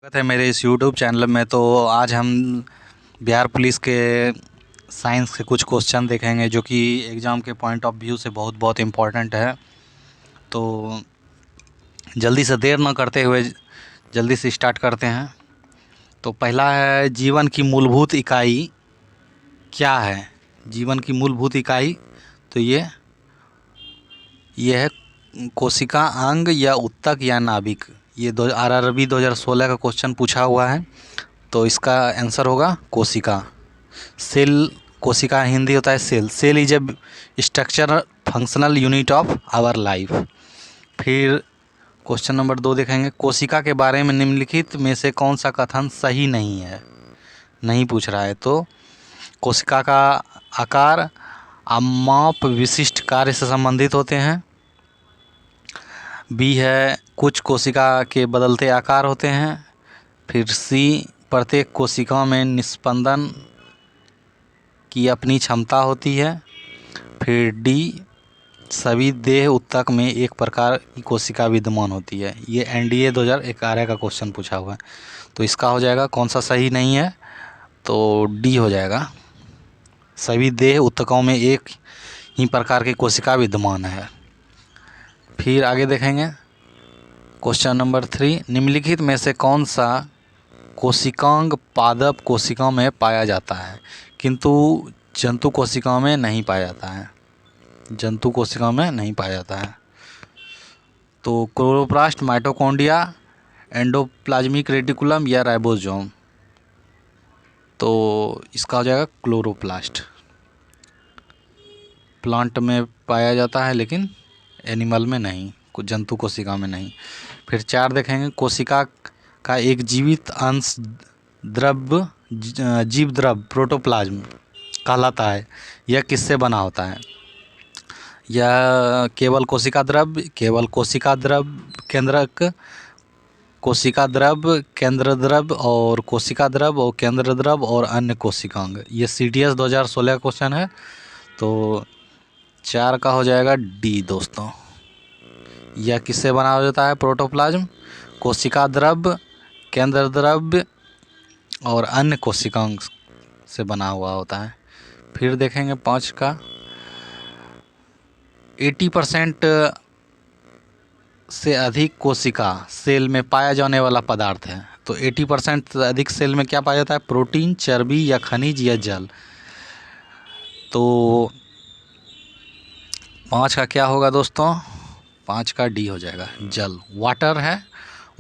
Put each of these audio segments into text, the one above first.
स्वागत है मेरे इस यूट्यूब चैनल में। तो आज हम बिहार पुलिस के साइंस के कुछ क्वेश्चन देखेंगे जो कि एग्ज़ाम के पॉइंट ऑफ व्यू से बहुत बहुत इम्पोर्टेंट है। तो जल्दी से देर न करते हुए जल्दी से स्टार्ट करते हैं। तो पहला है, जीवन की मूलभूत इकाई क्या है? जीवन की मूलभूत इकाई तो ये है कोशिका, अंग या उत्तक या नाभिक। ये RRB 2016 का क्वेश्चन पूछा हुआ है। तो इसका आंसर होगा कोशिका। सेल, कोशिका हिंदी होता है cell. Cell is a structure functional unit of our life. फिर क्वेश्चन नंबर 2 देखेंगे, कोशिका के बारे में निम्नलिखित में से कौन सा कथन सही नहीं है? नहीं पूछ रहा है। तो कोशिका का आकार माप विशिष्ट कार्य से संबंधित होते हैं। बी है, कुछ कोशिका के बदलते आकार होते हैं। फिर सी, प्रत्येक कोशिका में निस्पंदन की अपनी क्षमता होती है। फिर डी, सभी देह उत्तक में एक प्रकार की कोशिका विद्यमान होती है। ये NDA 2011 का क्वेश्चन पूछा हुआ है। तो इसका हो जाएगा, कौन सा सही नहीं है? तो डी हो जाएगा, सभी देह उत्तकों में एक ही प्रकार की कोशिका विद्यमान है। फिर आगे देखेंगे क्वेश्चन नंबर 3, निम्नलिखित में से कौन सा कोशिकांग पादप कोशिकाओं में पाया जाता है किंतु जंतु कोशिकाओं में नहीं पाया जाता है? जंतु कोशिकाओं में नहीं पाया जाता है। तो क्लोरोप्लास्ट, माइटोकॉन्ड्रिया, एंडोप्लाज्मिक रेटिकुलम या राइबोसोम। तो इसका हो जाएगा क्लोरोप्लास्ट। प्लांट में पाया जाता है लेकिन एनिमल में नहीं, कुछ जंतु कोशिका में नहीं। फिर 4 देखेंगे, कोशिका का एक जीवित अंश द्रव जीव द्रव प्रोटोप्लाज्म कहलाता है। यह किससे बना होता है? यह केवल कोशिका द्रव, केवल कोशिका द्रव केंद्रक, कोशिका द्रव, केंद्र द्रव और कोशिका द्रव और केंद्र द्रव और अन्य कोशिकांग। ये CTS 2016 क्वेश्चन है। तो 4 का हो जाएगा डी दोस्तों। यह किससे बना हो जाता है? प्रोटोप्लाज्म, कोशिका द्रव, केंद्र द्रव और अन्य कोशिकांग से बना हुआ होता है। फिर देखेंगे 5 का, 80% से अधिक कोशिका सेल में पाया जाने वाला पदार्थ है। तो 80% से अधिक सेल में क्या पाया जाता है? प्रोटीन, चर्बी या खनिज या जल। तो 5 का क्या होगा दोस्तों? 5 का डी हो जाएगा, जल। वाटर है,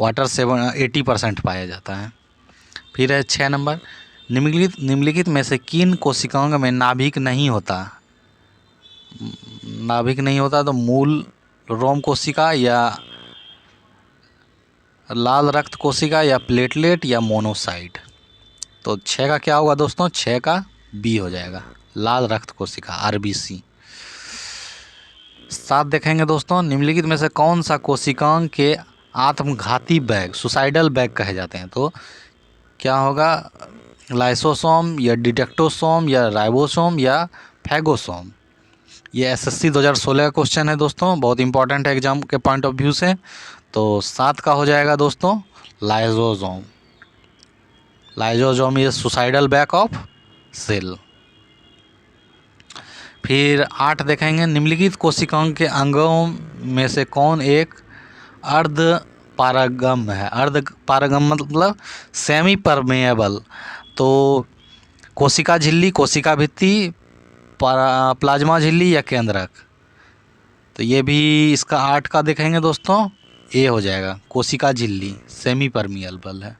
वाटर 80% पाया जाता है। फिर है 6 नंबर, निम्नलिखित में से किन कोशिकाओं में नाभिक नहीं होता? नाभिक नहीं होता तो मूल रोम कोशिका या लाल रक्त कोशिका या प्लेटलेट या मोनोसाइट। तो 6 का क्या होगा दोस्तों? 6 का बी हो जाएगा, लाल रक्त कोशिका, RBC। 7 देखेंगे दोस्तों, निम्नलिखित में से कौन सा कोशिकांग के आत्मघाती बैग, सुसाइडल बैग कहे जाते हैं? तो क्या होगा? लाइसोसोम या डिटेक्टोसोम या राइबोसोम या फैगोसोम। ये SSC 2016 का क्वेश्चन है दोस्तों, बहुत इंपॉर्टेंट है एग्जाम के पॉइंट ऑफ व्यू से। तो 7 का हो जाएगा दोस्तों lysosome. Lysosome is suicidal bag of cell. फिर 8 देखेंगे, निम्नलिखित कोशिकाओं के अंगों में से कौन एक अर्ध पारगम है? अर्ध पारगम मतलब सेमी परमेएबल। तो कोशिका झिल्ली, कोशिका भित्ति, प्लाज्मा झिल्ली या केंद्रक। तो ये भी इसका 8 का देखेंगे दोस्तों, ए हो जाएगा, कोशिका झिल्ली सेमी परमेएबल है।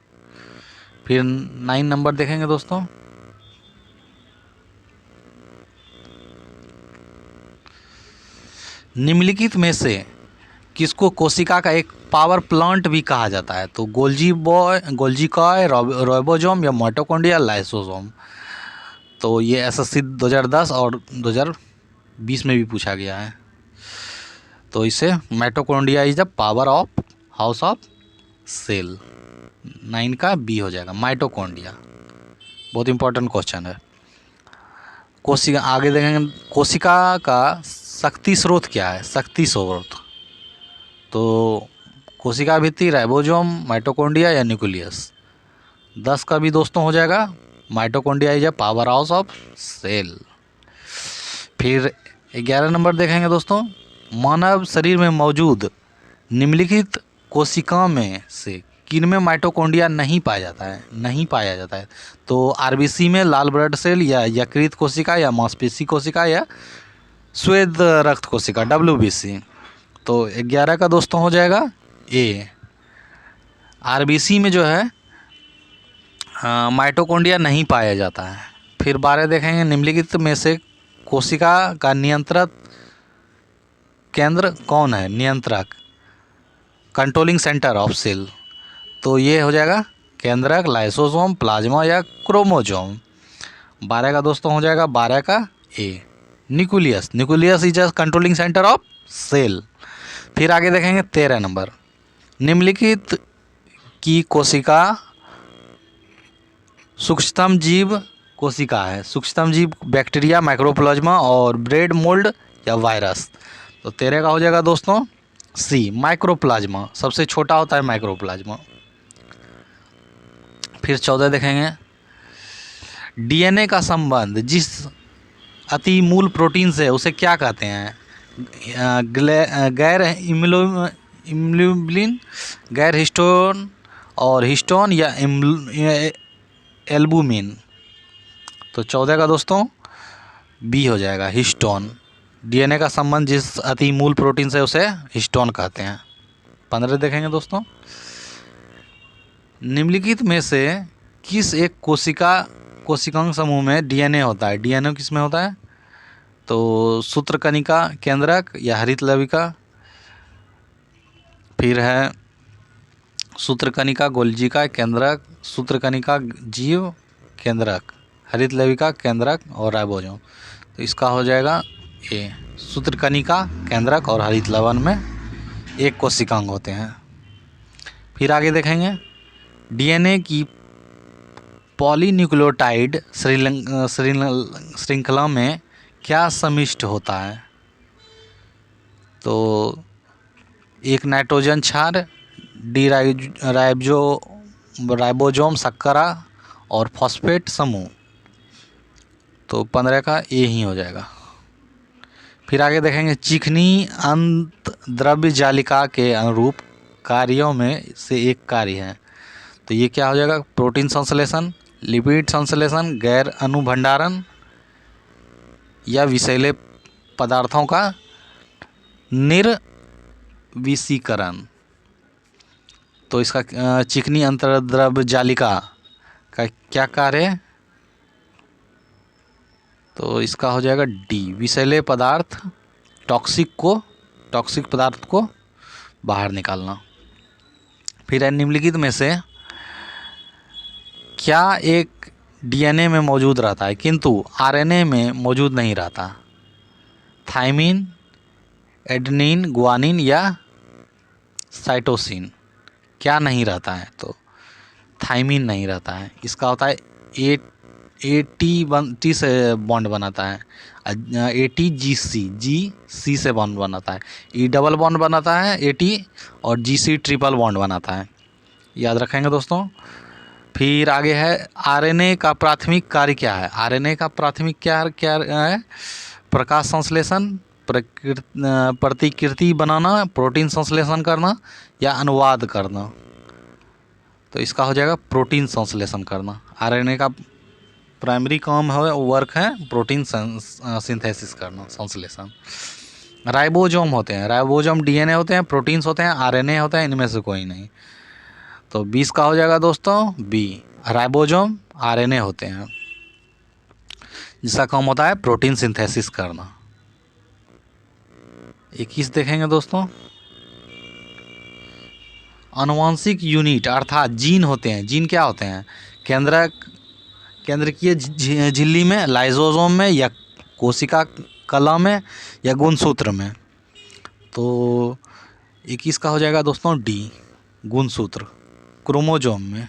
फिर 9 नंबर देखेंगे दोस्तों, निम्नलिखित में से किसको कोशिका का एक पावर प्लांट भी कहा जाता है? तो गोल्जी कॉय, राइबोसोम या माइटोकॉन्ड्रिया, लाइसोसोम। तो ये SSC 2010 और 2020 में भी पूछा गया है। तो इसे mitochondria is the power of house of cell. 9 का बी हो जाएगा, माइटोकॉन्ड्रिया। बहुत इंपॉर्टेंट क्वेश्चन है। कोशिका आगे देखेंगे, कोशिका का शक्ति स्रोत क्या है? शक्ति स्रोत तो कोशिका भित्ति, राइबोसोम, माइटोकॉन्ड्रिया या न्यूक्लियस। 10 का भी दोस्तों हो जाएगा mitochondria is a power house of cell. फिर 11 नंबर देखेंगे दोस्तों, मानव शरीर में मौजूद निम्नलिखित कोशिका में से किन में माइटोकॉन्ड्रिया नहीं पाया जाता है। तो आरबीसी में, लाल ब्लड सेल, या यकृत कोशिका, या मांसपेशी कोशिका, या श्वेत रक्त कोशिका WBC। तो 11 का दोस्तों हो जाएगा ए, आरबीसी में जो है माइटोकॉन्ड्रिया नहीं पाया जाता है। फिर 12 देखेंगे, निम्नलिखित में से कोशिका का नियंत्रक केंद्र कौन है, नियंत्रक कंट्रोलिंग सेंटर ऑफ सेल। तो ये हो जाएगा केंद्रक, लाइसोसोम, प्लाज्मा, या क्रोमोसोम। 12 का दोस्तों हो जाएगा 12 का A, nucleus is a controlling centre of cell. फिर आगे देखेंगे 13 नंबर, निम्नलिखित की कोशिका सूक्ष्मतम जीव कोशिका है। सूक्ष्मतम जीव बैक्टीरिया, माइक्रोप्लाज्मा, और ब्रेड मोल्ड, या वायरस। तो 13 का हो जाएगा दोस्तों सी, माइक्रोप्लाज्मा। सबसे छोटा होता है माइक्रोप्लाज्मा। फिर 14 देखेंगे, डीएनए का संबंध जिस अति मूल प्रोटीन से उसे क्या कहते हैं, गैर इम्यूग्लोबिन, गैर हिस्टोन, और हिस्टोन, या एल्बुमिन। तो 14 का दोस्तों बी हो जाएगा, हिस्टोन। डीएनए का संबंध जिस अति मूल प्रोटीन से उसे हिस्टोन कहते हैं। 15 देखेंगे दोस्तों, निम्नलिखित में से किस एक कोशिकांग समूह में डीएनए होता है। डीएनए किस में होता है, तो सूत्रकणिका केंद्रक, या हरितलविका। फिर है सूत्रकणिका गोल्जी का केंद्रक, सूत्रकणिका जीव केंद्रक, हरितलविका केंद्रक, और राइबोसोम। तो इसका हो जाएगा ए, सूत्रकणिका केंद्रक और हरितलवन में एक कोशिकांग होते हैं। फिर आगे देखेंगे, डीएनए की पॉलीन्यूक्लियोटाइड श्रृंखला में क्या समाविष्ट होता है। तो एक नाइट्रोजन क्षार, राइबोसोम शर्करा, और फॉस्फेट समूह। तो 15 का ए ही हो जाएगा। फिर आगे देखेंगे, चिकनी अंतर्द्रव्य जालिका के अनुरूप कार्यों में से एक कार्य है। तो ये क्या हो जाएगा, प्रोटीन संश्लेषण, लिपिड संश्लेषण, गैर अनुभंडारण, या विषैले पदार्थों का निर्विषीकरण। तो इसका चिकनी अंतर्द्रव्य जालिका का क्या कार्य है, तो इसका हो जाएगा डी, विषैले पदार्थ, टॉक्सिक पदार्थ को बाहर निकालना। फिर निम्नलिखित में से क्या एक डीएनए में मौजूद रहता है किंतु आरएनए में मौजूद नहीं रहता। थाइमिन, एडेनिन, गुआनिन, या साइटोसिन। क्या नहीं रहता है, तो थाइमिन नहीं रहता है। इसका होता है टी से बॉन्ड बनाता है, जी से बॉन्ड बनाता है, ई डबल बॉन्ड बनाता है एटी, और GC ट्रिपल बॉन्ड बनाता है। याद रखेंगे दोस्तों। फिर आगे है, आरएनए का प्राथमिक कार्य क्या है। आरएनए का प्राथमिक क्या है, प्रकाश संश्लेषण, प्रतिकृति बनाना, प्रोटीन संश्लेषण करना, या अनुवाद करना। तो इसका हो जाएगा प्रोटीन संश्लेषण करना। आरएनए का प्राइमरी काम है, वर्क है प्रोटीन सिंथेसिस करना, संश्लेषण। राइबोसोम होते हैं, राइबोसोम डीएनए होते हैं, प्रोटीन्स होते हैं, आरएनए होता है, इनमें से कोई नहीं। तो 20 का हो जाएगा दोस्तों बी, राइबोसोम आरएनए होते हैं जिसका काम होता है प्रोटीन सिंथेसिस करना। 21 देखेंगे दोस्तों, आनुवंशिक यूनिट अर्थात जीन होते हैं। जीन क्या होते हैं, केंद्रकीय झिल्ली में, लाइसोसोम में, या कोशिका कला में, या गुणसूत्र में। तो 21 का हो जाएगा दोस्तों डी, गुणसूत्र। क्रोमोसोम में,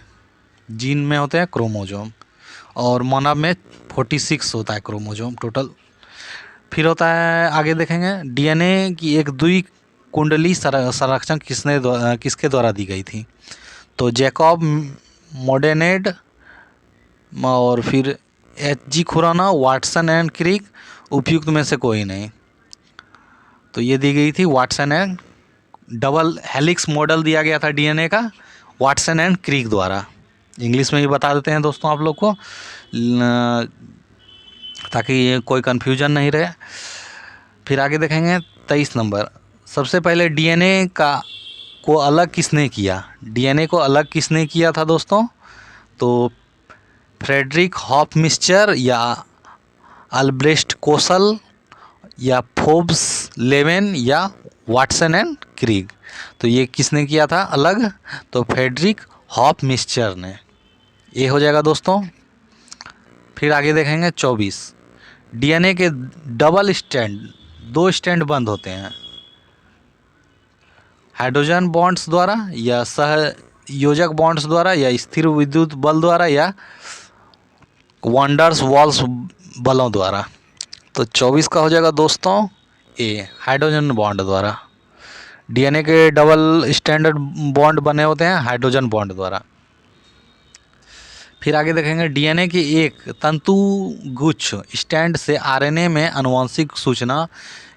जीन में होते हैं क्रोमोसोम, और मानव में 46 होता है क्रोमोसोम टोटल। फिर होता है, आगे देखेंगे, डीएनए की एक द्विकुंडली संरचना किसके द्वारा दी गई थी। तो जैकब मोडेनेड और फिर H.G. Khurana, Watson and Crick, उपयुक्त में से कोई नहीं। तो ये दी गई थी Watson and, double helix model दिया गया था डीएनए का वाटसन एंड क्रिक द्वारा। इंग्लिश में भी बता देते हैं दोस्तों आप लोग को, ताकि ये कोई कन्फ्यूजन नहीं रहे। फिर आगे देखेंगे 23 नंबर, सबसे पहले डीएनए को अलग किसने किया? डीएनए को अलग किसने किया था दोस्तों? तो फ्रेडरिक हॉफमिस्चर या अल्ब्रेस्ट कोसल या फोर्ब्स लेवेन या वाटसन एंड क्रिक। तो ये किसने किया था अलग? तो फ्रेडरिक हॉफमिस्चर ने। ये हो जाएगा दोस्तों। फिर आगे देखेंगे 24, डीएनए के डबल स्टैंड, 2 स्टैंड बंद होते हैं हाइड्रोजन बॉन्ड्स द्वारा या सहयोजक बॉन्ड्स द्वारा या स्थिर विद्युत बल द्वारा या वॉन्डर्स वॉल्स बलों द्वारा। तो 24 का हो जाएगा दोस्तों ए, हाइड्रोजन बॉन्ड द्वारा। डीएनए के डबल स्टैंडर्ड बॉन्ड बने होते हैं हाइड्रोजन बॉन्ड द्वारा। फिर आगे देखेंगे डीएनए की एक तंतुगुच्छ स्टैंड से आरएनए में आनुवंशिक सूचना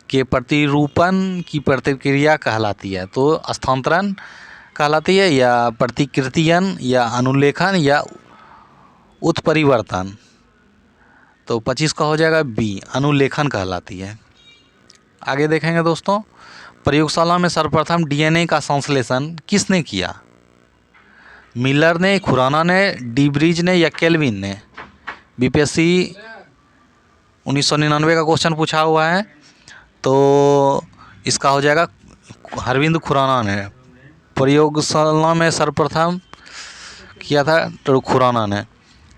के प्रतिरूपण की प्रतिक्रिया कहलाती है। तो स्थानांतरण कहलाती है या प्रतिकृतियन या अनुलेखन या उत्परिवर्तन। तो 25 का हो जाएगा बी, अनुलेखन कहलाती है। आगे देखेंगे दोस्तों, प्रयोगशाला में सर्वप्रथम डीएनए का संश्लेषण किसने किया? मिलर ने, खुराना ने, डीब्रिज ने या केल्विन ने? बीपीएससी 1999 का क्वेश्चन पूछा हुआ है, तो इसका हो जाएगा अरविंद खुराना ने। प्रयोगशाला में सर्वप्रथम किया था तो खुराना ने।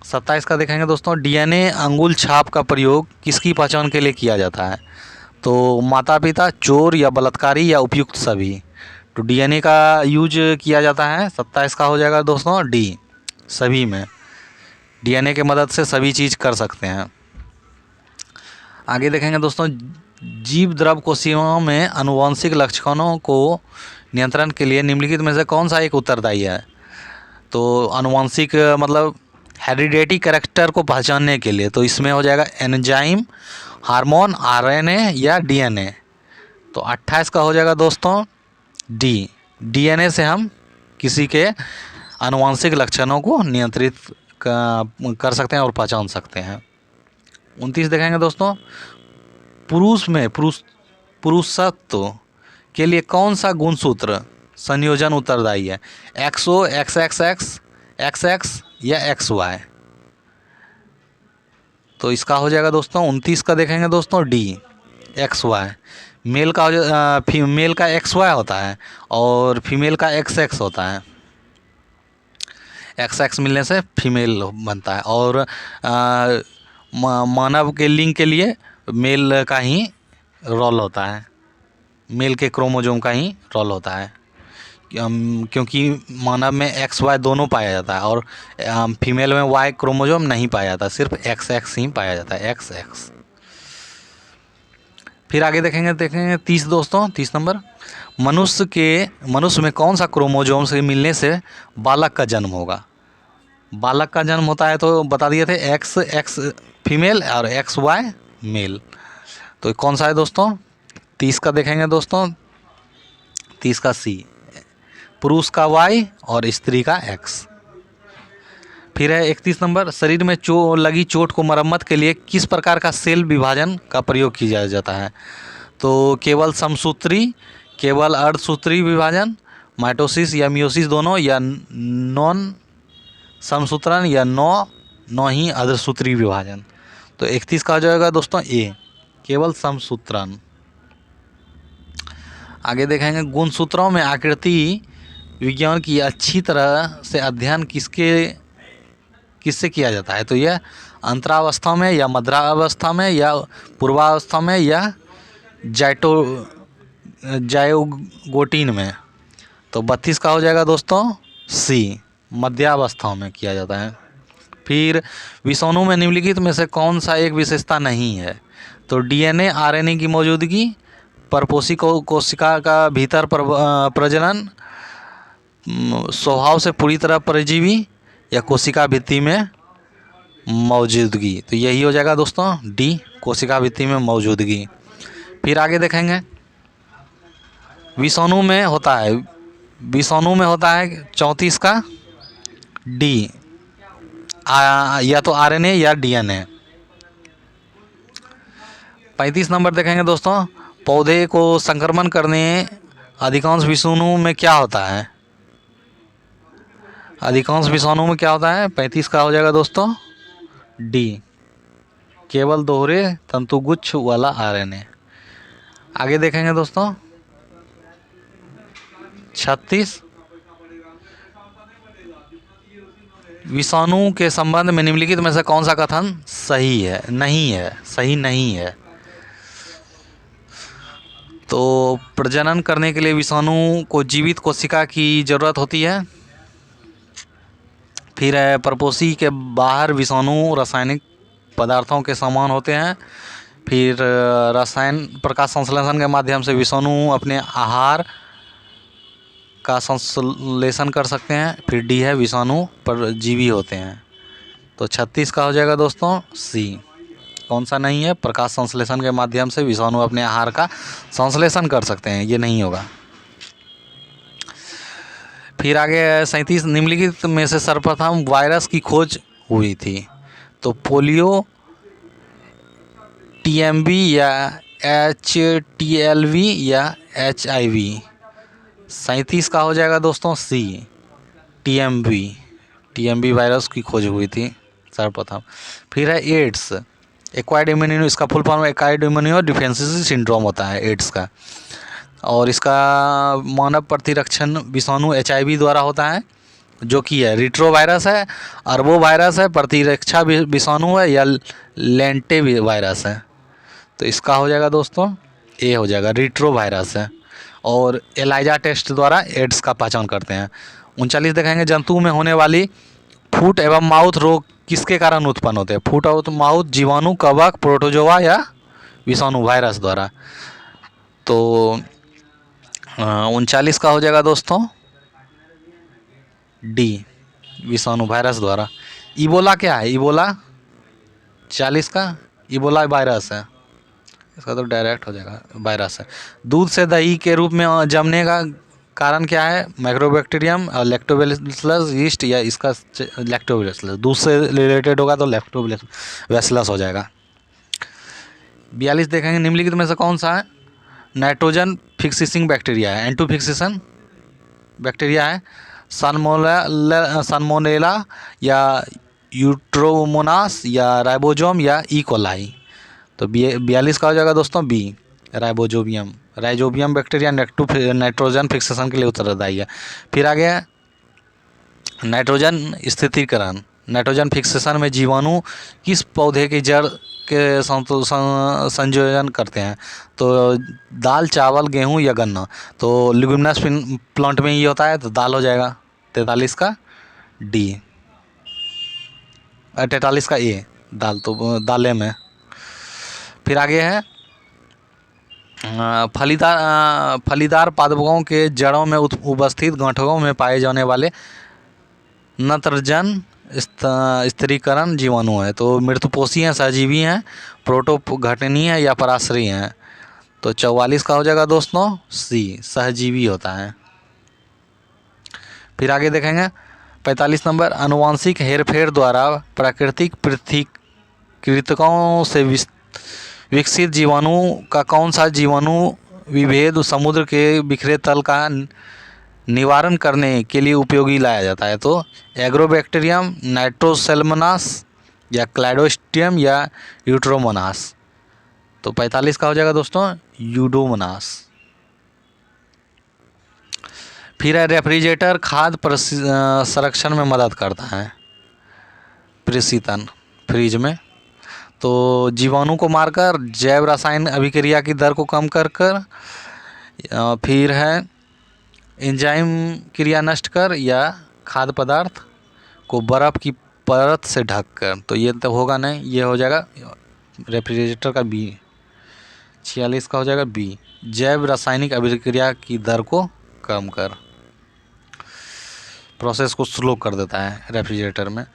27 का देखेंगे दोस्तों, डीएनए अंगुल छाप का प्रयोग किसकी पहचान के लिए किया जाता है? तो माता पिता, चोर या बलात्कारी या उपयुक्त सभी। तो डीएनए का यूज किया जाता है। 27 का हो जाएगा दोस्तों डी, सभी में। डीएनए के मदद से सभी चीज़ कर सकते हैं। आगे देखेंगे दोस्तों, जीव द्रव कोशिकाओं में आनुवंशिक लक्षणों को नियंत्रण के लिए निम्नलिखित में से कौन सा एक उत्तरदायी है? तो आनुवंशिक मतलब हेरिडेटी कैरेक्टर को पहचानने के लिए, तो इसमें हो जाएगा एंजाइम, हार्मोन, आरएनए या डीएनए। तो 28 का हो जाएगा दोस्तों डी, डीएनए से हम किसी के आनुवंशिक लक्षणों को नियंत्रित कर सकते हैं और पहचान सकते हैं। 29 देखेंगे दोस्तों, पुरुष में पुरुषत्व के लिए कौन सा गुणसूत्र संयोजन उत्तरदायी है? XO, XXX, XX या XY। तो इसका हो जाएगा दोस्तों 29 का देखेंगे दोस्तों डी, XY। मेल का फीमेल का XY होता है और फीमेल का XX होता है। XX मिलने से फीमेल बनता है और मानव के लिंग के लिए मेल का ही रोल होता है, मेल के क्रोमोसोम का ही रोल होता है, क्योंकि मानव में XY दोनों पाया जाता है और फीमेल में Y क्रोमोसोम नहीं पाया जाता, सिर्फ XX ही पाया जाता है, XX। फिर आगे देखेंगे 30 दोस्तों, 30 नंबर, मनुष्य में कौन सा क्रोमोसोम से मिलने से बालक का जन्म होगा? बालक का जन्म होता है तो बता दिए थे XX फीमेल और XY मेल। तो कौन सा है दोस्तों? 30 का देखेंगे दोस्तों, 30 का सी, पुरुष का Y और स्त्री का X। फिर है 31 नंबर, शरीर में लगी चोट को मरम्मत के लिए किस प्रकार का सेल विभाजन का प्रयोग किया जाता है? तो केवल समसूत्री, केवल अर्धसूत्री विभाजन, माइटोसिस या मियोसिस दोनों, या नॉन समसूत्रण या नौ ही अर्धसूत्री विभाजन। तो 31 का हो जाएगा दोस्तों ए, केवल समसूत्रण। आगे देखेंगे, गुणसूत्रों में आकृति विज्ञान की अच्छी तरह से अध्ययन किससे किया जाता है? तो यह अंतरावस्था में या मध्यावस्था में या पूर्वावस्था में या जाइगोटिन में। तो 32 का हो जाएगा दोस्तों सी, मध्यावस्था में किया जाता है। फिर विषाणु में निम्नलिखित में से कौन सा एक विशेषता नहीं है? तो डीएनए आरएनए की मौजूदगी, परपोषी कोशिका का भीतर प्रजनन, स्वभाव से पूरी तरह परजीवी या कोशिका भित्ति में मौजूदगी। तो यही हो जाएगा दोस्तों डी, कोशिका भित्ति में मौजूदगी। फिर आगे देखेंगे विषाणु में होता है, विषाणु में होता है 34 का डी, या तो आरएनए या डीएनए। 35 नंबर देखेंगे दोस्तों, पौधे को संक्रमण करने अधिकांश विषाणु में क्या होता है, अधिकांश विषाणु में क्या होता है, 35 का हो जाएगा दोस्तों डी, केवल दोहरे तंतुगुच्छ वाला आरएनए। आगे देखेंगे दोस्तों 36, विषाणु के संबंध में निम्नलिखित में से कौन सा कथन सही है, नहीं है, सही नहीं है। तो प्रजनन करने के लिए विषाणु को जीवित कोशिका की जरूरत होती है। फिर है परपोषी के बाहर विषाणु रासायनिक पदार्थों के समान होते हैं। फिर रसायन प्रकाश संश्लेषण के माध्यम से विषाणु अपने आहार का संश्लेषण कर सकते हैं। फिर डी है विषाणु परजीवी होते हैं। तो 36 का हो जाएगा दोस्तों सी, कौन सा नहीं है, प्रकाश संश्लेषण के माध्यम से विषाणु अपने आहार का संश्लेषण कर सकते हैं, ये नहीं होगा। फिर आगे 37, निम्नलिखित में से सर्वप्रथम वायरस की खोज हुई थी। तो पोलियो, टीएमवी या एचटीएलवी या एचआईवी। 37 का हो जाएगा दोस्तों सी, टीएमवी, टीएमवी वायरस की खोज हुई थी सर्वप्रथम। फिर है एड्स, एक्वायर्ड इम्यूनो, इसका full form acquired immuno deficiency syndrome होता है एड्स का। और इसका मानव प्रतिरक्षण विषाणु एचआईवी द्वारा होता है, जो कि है रिट्रोवायरस है, अरबो वायरस है, प्रतिरक्षा विषाणु है या लेंटे वायरस है। तो इसका हो जाएगा दोस्तों ए हो जाएगा, रिट्रोवायरस है। और एलाइजा टेस्ट द्वारा एड्स का पहचान करते हैं। 39 देखेंगे, जंतु में होने वाली फुट एवं माउथ रोग किसके कारण उत्पन्न होते हैं, फुट और माउथ जीवाणु, कवक, प्रोटोजोआ या विषाणु वायरस द्वारा। तो 39 का हो जाएगा दोस्तों डी, विषाणु वायरस द्वारा। इबोला क्या है, इबोला 40 का, इबोला वायरस है, इसका तो डायरेक्ट हो जाएगा वायरस है। दूध से दही के रूप में जमने का कारण क्या है, माइक्रोबैक्टीरियम और लैक्टोबैसिलस यीस्ट या इसका लैक्टोबैसिलस, दूध से रिलेटेड होगा तो लैक्टोबैसिलस हो जाएगा। 42 देखेंगे, निम्नलिखित में से कौन सा है नाइट्रोजन फिक्सिंग बैक्टीरिया है, एंटू फिक्सेशन बैक्टीरिया है, साल्मोनेला या यूट्रोमोनास या राइबोसोम या ई कोलाई। तो 42 का हो जाएगा दोस्तों B, rhizobium bacteria nitrogen fixation के लिए उत्तरदायी है। फिर आ गया नाइट्रोजन स्थिरीकरण, नाइट्रोजन फिक्सेशन में जीवाणु किस पौधे की जड़ के संयोजन करते हैं, तो दाल, चावल, गेहूं या गन्ना। तो लिग्यूमिनस प्लांट में ये होता है, तो दाल हो जाएगा 43 का डी, 43 का ए, दाल तो दालें में। फिर आगे है फलीदार पादपों के जड़ों में उपस्थित गांठों में पाए जाने वाले नत्रजन स्थिरीकरण जीवाणु है। तो मृतपोषी हैं, सहजीवी हैं, प्रोटोघटनीय है या पराश्रयी हैं। तो 44 का हो जाएगा दोस्तों सी, सहजीवी होता है। फिर आगे देखेंगे 45 नंबर, आनुवांशिक हेरफेर द्वारा प्राकृतिक पृथक्कृतकों से विकसित जीवाणु का कौन सा जीवाणु विभेद समुद्र के बिखरे तल का निवारण करने के लिए उपयोगी लाया जाता है। तो एग्रोबैक्टीरियम, नाइट्रोसेल्मोनास या क्लाइडोस्टियम या यूट्रोमोनास। तो 45 का हो जाएगा दोस्तों यूडोमोनास। फिर है रेफ्रिजरेटर, खाद्य संरक्षण में मदद करता है, प्रशीतन फ्रिज में। तो जीवाणु को मारकर जैव रासायन अभिक्रिया की दर को कम कर फिर है एंजाइम क्रिया नष्ट कर या खाद्य पदार्थ को बर्फ़ की परत से ढक कर। तो ये तो होगा नहीं, ये हो जाएगा रेफ्रिजरेटर का बी, 46 का हो जाएगा बी, जैव रासायनिक अभिक्रिया की दर को कम कर, प्रोसेस को स्लो कर देता है रेफ्रिजरेटर में।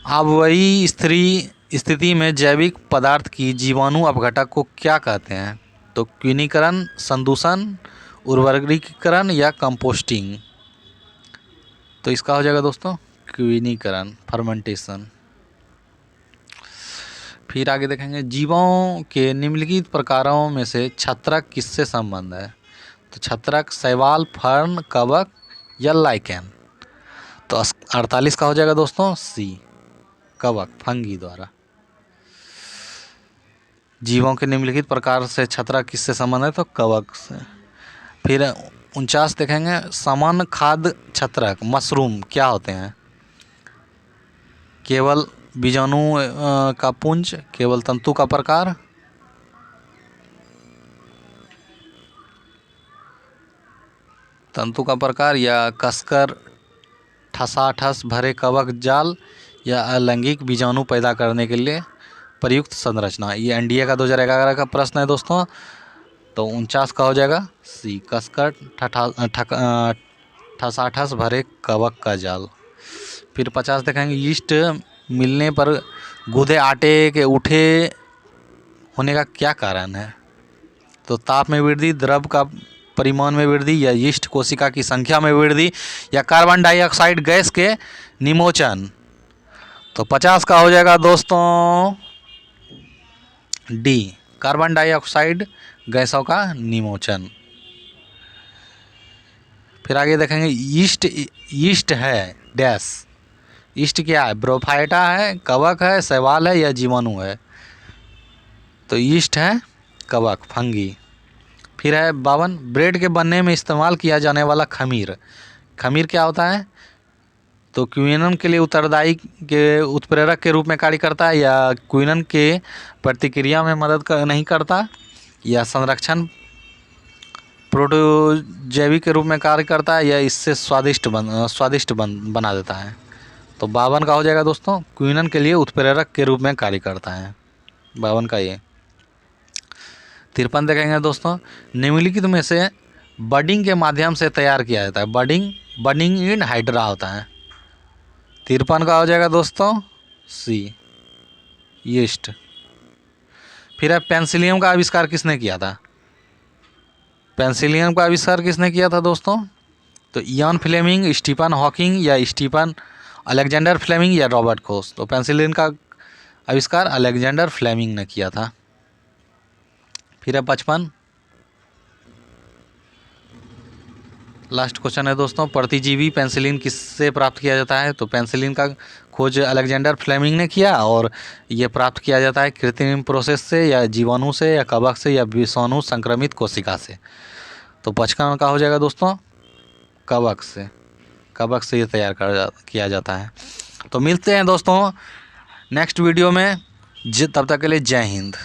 अब वही स्थिति में जैविक पदार्थ की जीवाणु अपघटक को क्या कहते हैं? तो क्विनीकरण, संदूषण, उर्वरीकरण या कंपोस्टिंग। तो इसका हो जाएगा दोस्तों क्विनीकरण, फर्मेंटेशन। फिर आगे देखेंगे जीवों के निम्नलिखित प्रकारों में से छत्रक किससे संबंध है? तो छत्रक शैवाल, फर्न, कवक या लाइकेन। तो 48 का हो जाएगा दोस्तों सी, कवक, फंगी द्वारा। जीवों के निम्नलिखित प्रकार से छत्रक किससे संबंध है? तो कवक से। फिर 49 देखेंगे समान खाद्य छत्रक मशरूम क्या होते हैं? केवल बीजाणु का पुंज, केवल तंतु का प्रकार, तंतु का प्रकार, या कसकर ठसाठस भरे कवक जाल, या अलैंगिक बीजाणु पैदा करने के लिए प्रयुक्त संरचना। ये एनडीए का 2011 का प्रश्न है दोस्तों। तो 49 का हो जाएगा सी, कसकर ठसाठस भरे कवक का जाल। फिर 50 देखेंगे यीस्ट मिलने पर गूदे आटे के उठे होने का क्या कारण है? तो ताप में वृद्धि, द्रव का परिमाण में वृद्धि, या यीस्ट कोशिका की संख्या में वृद्धि, या कार्बन डाइऑक्साइड गैस के निमोचन। तो 50 का हो जाएगा दोस्तों डी, कार्बन डाइऑक्साइड गैसों का निमोचन। फिर आगे देखेंगे यीस्ट है डैश। यीस्ट क्या है? ब्रोफाइटा है, कवक है, शैवाल है या जीवाणु है? तो यीस्ट है कवक, फंगी। फिर है 52 ब्रेड के बनने में इस्तेमाल किया जाने वाला खमीर। खमीर क्या होता है? तो क्विनन के लिए उत्तरदायी के उत्प्रेरक के रूप में कार्य करता है, या क्विनन के प्रतिक्रिया में मदद नहीं करता, या संरक्षण प्रोटोजैविक के रूप में कार्य करता है, या इससे स्वादिष्ट बना देता है। तो 52 का हो जाएगा दोस्तों क्विनन के लिए उत्प्रेरक के रूप में कार्य करता है, 52 का ये। 53 देखेंगे दोस्तों निम्नलिखित में से बडिंग के माध्यम से तैयार किया जाता है। बडिंग इन हाइड्रा होता है। 53 का हो जाएगा दोस्तों सी, यीस्ट। फिर है पेंसिलियम का आविष्कार किसने किया था? पेंसिलियम का आविष्कार किसने किया था दोस्तों? तो इयान फ्लेमिंग, स्टीफन हॉकिंग, या स्टीफन अलेक्जेंडर फ्लेमिंग, या रॉबर्ट कोच। तो पेंसिलिन का आविष्कार अलेक्जेंडर फ्लेमिंग ने किया था। फिर है 55 लास्ट क्वेश्चन है दोस्तों प्रतिजीवी पेंसिलिन किससे प्राप्त किया जाता है? तो पेंसिलिन का खोज अलेक्जेंडर फ्लेमिंग ने किया, और ये प्राप्त किया जाता है कृत्रिम प्रोसेस से, या जीवाणु से, या कवक से, या विषाणु संक्रमित कोशिका से। तो 55 का हो जाएगा दोस्तों कवक से। कवक से ये तैयार किया जाता है। तो मिलते हैं दोस्तों नेक्स्ट वीडियो में। तब तक के लिए जय हिंद।